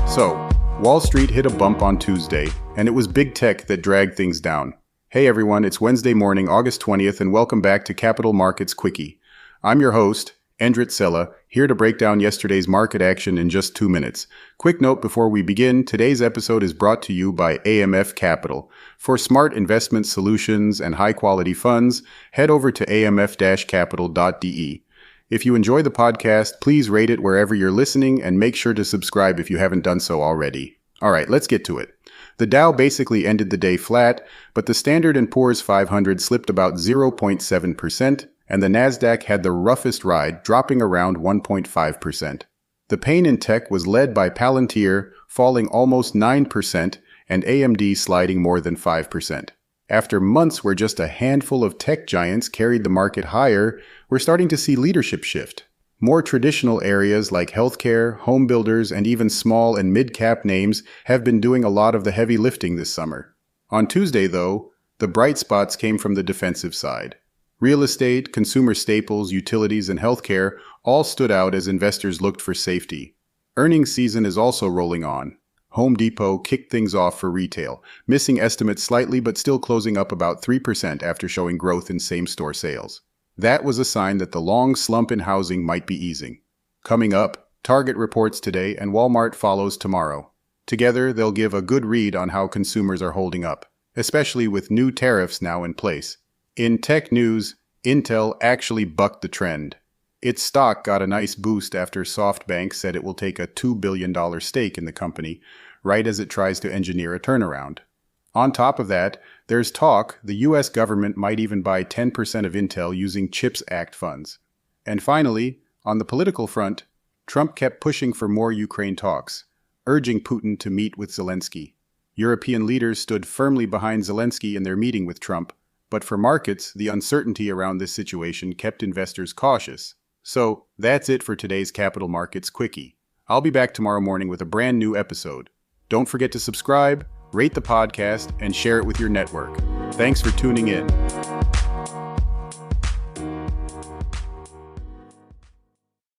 So, Wall Street hit a bump on Tuesday, and it was big tech that dragged things down. Hey everyone, it's Wednesday morning, August 20th, and welcome back to Capital Markets Quickie. I'm your host, Endrit Sella, here to break down yesterday's market action in just 2 minutes. Quick note before we begin, today's episode is brought to you by AMF Capital. For smart investment solutions and high-quality funds, head over to amf-capital.de. If you enjoy the podcast, please rate it wherever you're listening and make sure to subscribe if you haven't done so already. All right, let's get to it. The Dow basically ended the day flat, but the Standard & Poor's 500 slipped about 0.7%, and the Nasdaq had the roughest ride, dropping around 1.5%. The pain in tech was led by Palantir, falling almost 9%, and AMD sliding more than 5%. After months where just a handful of tech giants carried the market higher, we're starting to see leadership shift. More traditional areas like healthcare, home builders, and even small and mid-cap names have been doing a lot of the heavy lifting this summer. On Tuesday, though, the bright spots came from the defensive side. Real estate, consumer staples, utilities, and healthcare all stood out as investors looked for safety. Earnings season is also rolling on. Home Depot kicked things off for retail, missing estimates slightly but still closing up about 3% after showing growth in same-store sales. That was a sign that the long slump in housing might be easing. Coming up, Target reports today and Walmart follows tomorrow. Together, they'll give a good read on how consumers are holding up, especially with new tariffs now in place. In tech news, Intel actually bucked the trend. Its stock got a nice boost after SoftBank said it will take a $2 billion stake in the company, right as it tries to engineer a turnaround. On top of that, there's talk the U.S. government might even buy 10% of Intel using CHIPS Act funds. And finally, on the political front, Trump kept pushing for more Ukraine talks, urging Putin to meet with Zelensky. European leaders stood firmly behind Zelensky in their meeting with Trump, but for markets, the uncertainty around this situation kept investors cautious. So, that's it for today's Capital Markets Quickie. I'll be back tomorrow morning with a brand new episode. Don't forget to subscribe, rate the podcast, and share it with your network. Thanks for tuning in.